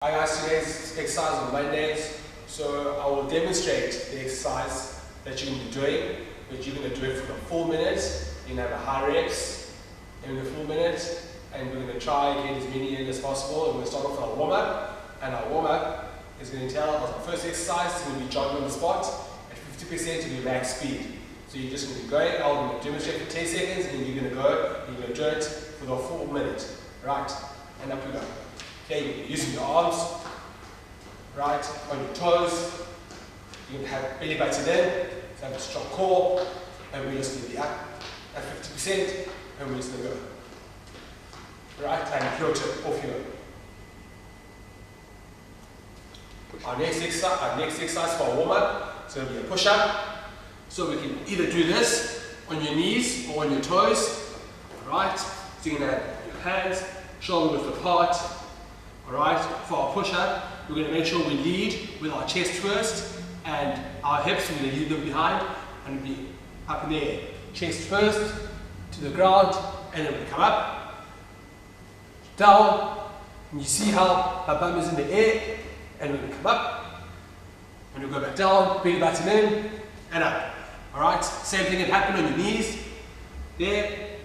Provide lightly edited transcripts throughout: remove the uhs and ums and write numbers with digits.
Hi guys, today's exercise on Mondays. So I will demonstrate the exercise that you're going to be doing, but you're going to do it for the full minute. You're going to have a high reps in the full minute, and we're going to try and get as many in as possible. We're going to start off with our warm-up, and our warm-up is going to entail our first exercise is going to be jogging on the spot at 50% of your max speed. So you're just going to be going, I'm going to demonstrate for 10 seconds, and then you're going to go, and you're going to do it for the full minute. Right, and up we go. Okay, you're using your arms, right, on your toes. You can have belly button in, so have a strong core, and we're just going to be up at 50%, and we're just going to go. Right, and float it off you go. Our next exercise for our warm-up is going to be a push-up. So we can either do this on your knees or on your toes. Right, so you're going to have your hands shoulder width apart. Alright, for our push-up, we're going to make sure we lead with our chest first, and our hips, we're going to leave them behind, and be up in the air. Chest first, to the ground, and then we come up, down, and you see how our bum is in the air, and we're going to come up, and we'll go back down, belly button in, and up. Alright, same thing can happen on your knees, there,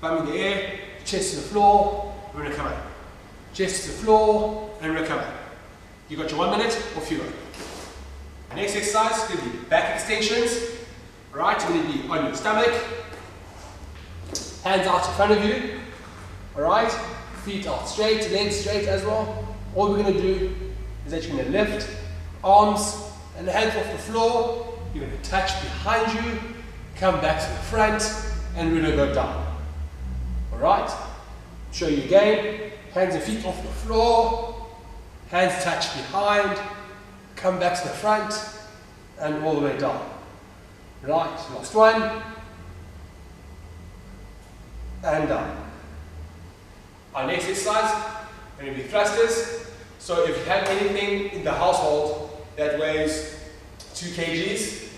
bum in the air, chest to the floor, we're going to come up. Chest to the floor and recover. You got your 1 minute, off you go. Next exercise is going to be back extensions. Alright, you're going to be on your stomach, hands out in front of you. Alright, feet out straight, legs straight as well. All we're going to do is that you're going to lift arms and hands off the floor. You're going to touch behind you, come back to the front, and we're going to go down. Alright, show you again. Hands and feet off the floor, hands touch behind, come back to the front, and all the way down. Right, last one, and down. Our next exercise, going to be thrusters. So if you have anything in the household that weighs 2 kgs,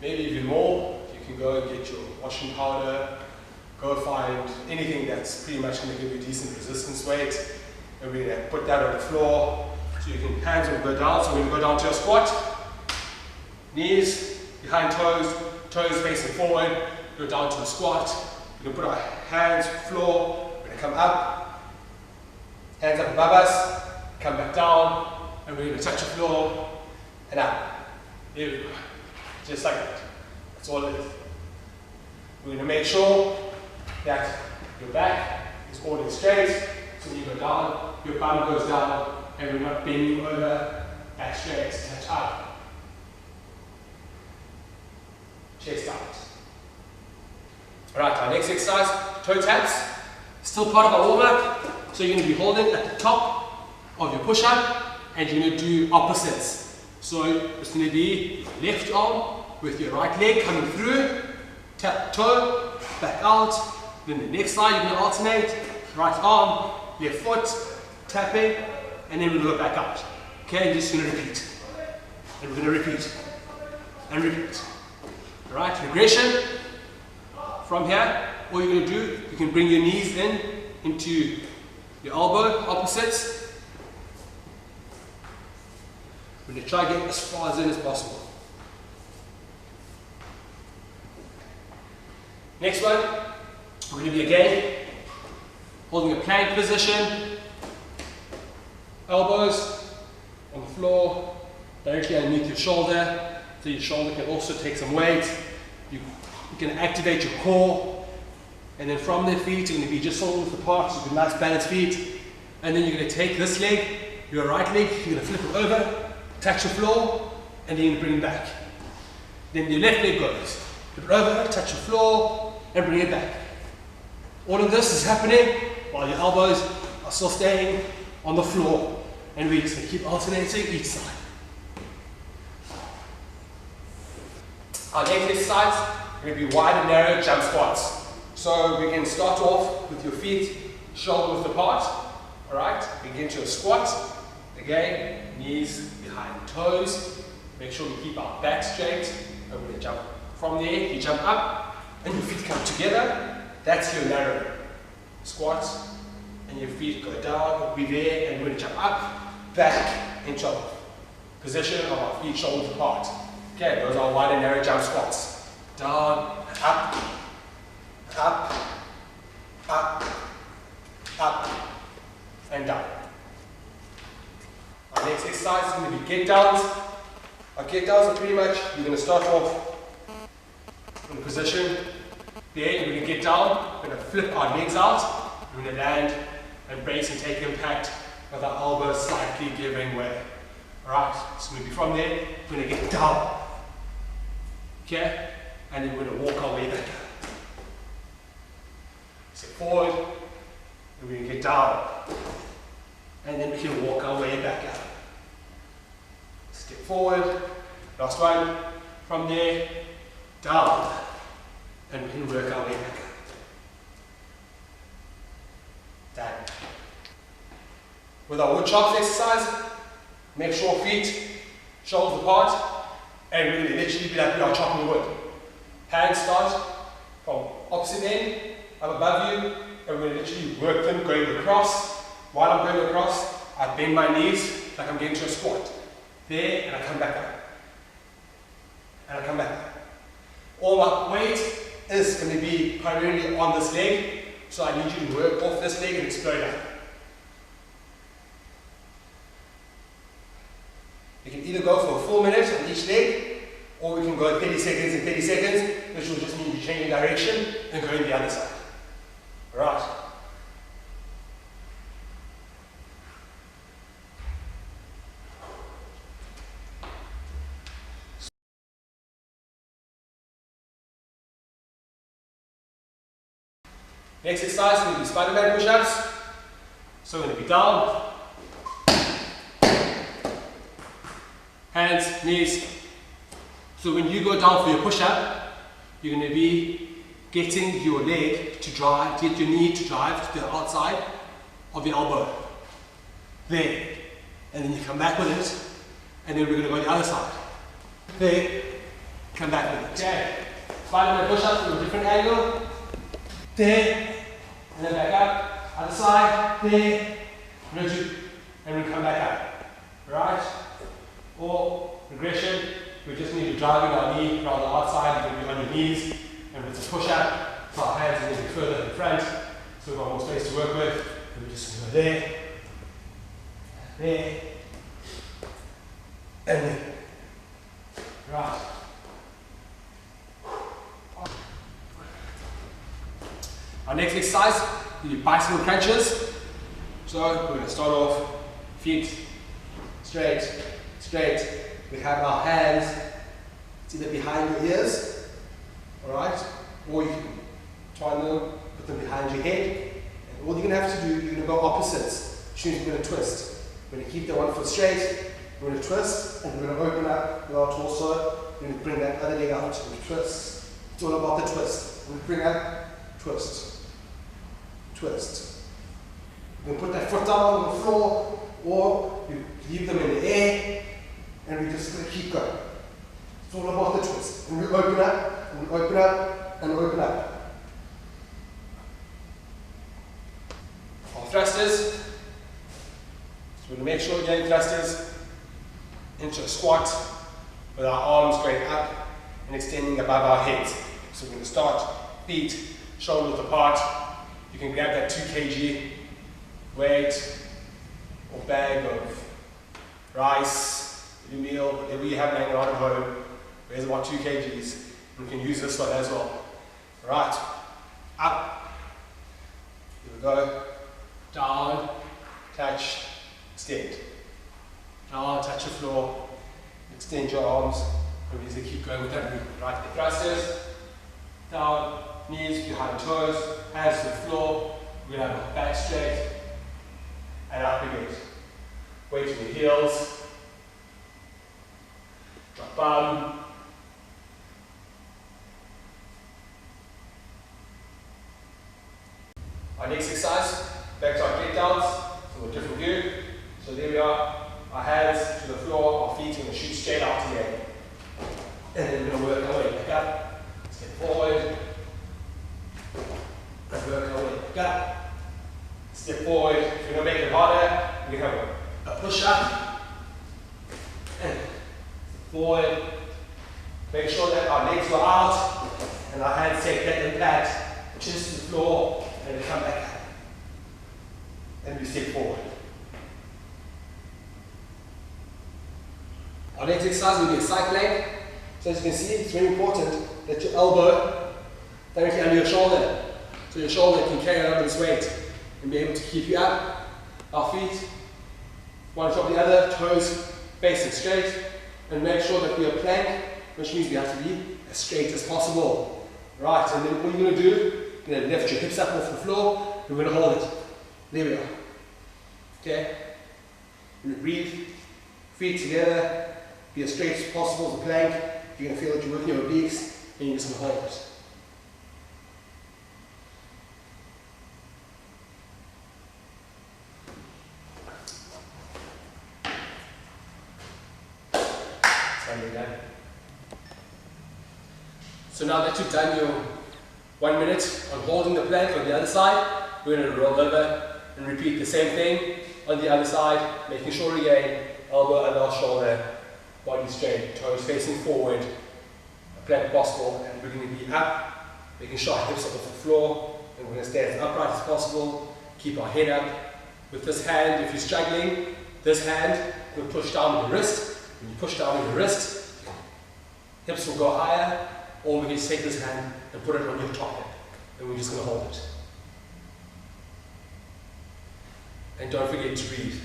maybe even more, you can go and get your washing powder. Go find anything that's pretty much going to give you decent resistance weight, and we're going to put that on the floor. So you can, hands will go down, so we're going to go down to a squat. Knees behind toes, toes facing forward, go down to a squat. We're going to put our hands on the floor, we're going to come up, hands up above us, come back down, and we're going to touch the floor, and up. There we go. Just like that. That's all it is. We're going to make sure that your back is holding straight, so when you go down, your bum goes down, and we're not bending over, back straight, touch up, chest out. Alright, our next exercise, toe taps, still part of our warm-up, so you're going to be holding at the top of your push-up, and you're going to do opposites. So it's going to be left arm with your right leg coming through, tap toe, back out. Then the next side, you're going to alternate, right arm, left foot, tapping, and then we'll go back out. Okay, and just going to repeat. And we're going to repeat. And repeat. Alright, regression. From here, all you're going to do, you can bring your knees in, into your elbow, opposites. We're going to try to get as far as in as possible. Next one. We're going to be again holding a plank position, elbows on the floor, directly underneath your shoulder, so your shoulder can also take some weight. You can activate your core, and then from the feet you're going to be just shoulder width apart, so you can nice balanced feet, and then you're going to take this leg, your right leg, you're going to flip it over, touch the floor, and then you're going to bring it back. Then your left leg goes, flip it over, touch the floor, and bring it back. All of this is happening while your elbows are still staying on the floor, and we're just going to keep alternating each side. Our next exercise is going to be wide and narrow jump squats. So we can start off with your feet shoulder width apart. Alright, begin to a squat. Again, knees behind toes. Make sure we keep our back straight, and we're going to jump from there. You jump up, and your feet come together. That's your narrow squat, and your feet go down, we're there, and we're going to jump up, back into a position of our feet shoulders apart. Okay, those are wide and narrow jump squats. Down, up, up, up, up, and down. Our next exercise is going to be get downs. Our get downs are pretty much, you're going to start off in a position. There, you're going to get down, we're going to flip our legs out, we're going to land and brace and take impact with our elbows slightly giving way. Alright, so maybe from there, we're going to get down. Okay, and then we're going to walk our way back up. Step forward, and we're going to get down. And then we can walk our way back up. Step forward, last one, from there, down. And we can work our way back up. Done. With our wood chops exercise, make sure feet, shoulders apart, and we're going to literally be like we are chopping wood. Hands start from opposite end, up above you, and we're going to literally work them going across. While I'm going across, I bend my knees like I'm getting to a squat. There, and I come back up. And I come back up. All my weight is going to be primarily on this leg, so I need you to work off this leg and explode up. You can either go for a full minute on each leg, or we can go 30 seconds and 30 seconds, which will just mean you changing direction and going the other side. Alright. Next exercise is going to be Spider-Man push-ups. So we're going to be down, hands, knees. So when you go down for your push-up, you're going to be getting your leg to drive, get your knee to drive to the outside of your elbow. There. And then you come back with it, and then we're going to go the other side. There. Come back with it. Okay. Spider-Man push-ups from a different angle. There. And then back up, other side, there, and we come back up, right? Or regression, we just need to drive our knee around the outside, you can be on your knees, and it's a push up, so our hands are going to be further in front, so we've got more space to work with, and we just go there, there, and there, right. Our next exercise, we do bicycle crunches. So we're going to start off, feet straight, straight. We have our hands, it's either behind your ears, alright, or you can twine them, put them behind your head. And all you're going to have to do, you're going to go opposites, which means we're going to twist. We're going to keep the one foot straight, we're going to twist, and we're going to open up with our torso. We're going to bring that other leg out and twist. It's all about the twist. We're going to bring up, twist. Twist. You can put that foot down on the floor, or you leave them in the air, and we're just going to keep going. It's all about the twist. And we open up, and we open up, and open up. Our thrusters. So we're going to make sure we're getting thrusters into a squat with our arms going up and extending above our heads. So we're going to start feet, shoulders apart. You can grab that 2 kg weight or bag of rice, your meal, whatever you have laying around at home. Weighs about 2 kgs. You can use this one as well. Right, up. Here we go. Down, touch, extend. Down, touch the floor, extend your arms. And we just keep going with that movement. Right, the thrusters, down, knees behind toes, hands to the floor. We're going to have our back straight and up again. Weight in the heels. Drop bum. Our next exercise, back to our get downs. So a different view. So there we are. Our hands to the floor, our feet are going to shoot straight out together. And then we're going to work our way back up. Step forward. And work our way back up. Step forward. If you're going to make it harder, we can have a push up and forward. Make sure that our legs go out and our hands take that impact, chest to the floor, and then come back up. And we step forward. Our next exercise will be a side plank. So as you can see, it's very important that your elbow directly under your shoulder. So your shoulder can carry a lot of this weight and be able to keep you up. Our feet, one on top of the other, toes facing straight. And make sure that we are plank, which means we have to be as straight as possible. Right, and then what you're going to do, you're going to lift your hips up off the floor, and we're going to hold it. There we are. Okay? And breathe, feet together, be as straight as possible as a plank. You're going to feel that you're working your obliques, and you're just going to hold it. So now that you've done your 1 minute on holding the plank on the other side, we're going to roll over and repeat the same thing on the other side, making sure again, elbow under our shoulder, body straight, toes facing forward, a plank possible, and we're going to be up, making sure our hips are off the floor, and we're going to stay as upright as possible, keep our head up. With this hand, if you're struggling, this hand will push down with the wrist. When you push down with the wrist, hips will go higher, or we can just take this hand and put it on your top hip, and we're just going to hold it. And don't forget to breathe.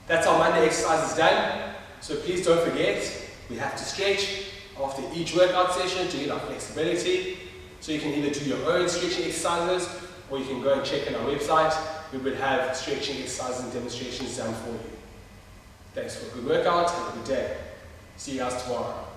That's our Monday exercises done. So please don't forget, we have to stretch after each workout session to get our flexibility. So you can either do your own stretching exercises, or you can go and check on our website. We would have stretching exercises and demonstrations done for you. Thanks for a good workout and a good day. See you guys tomorrow.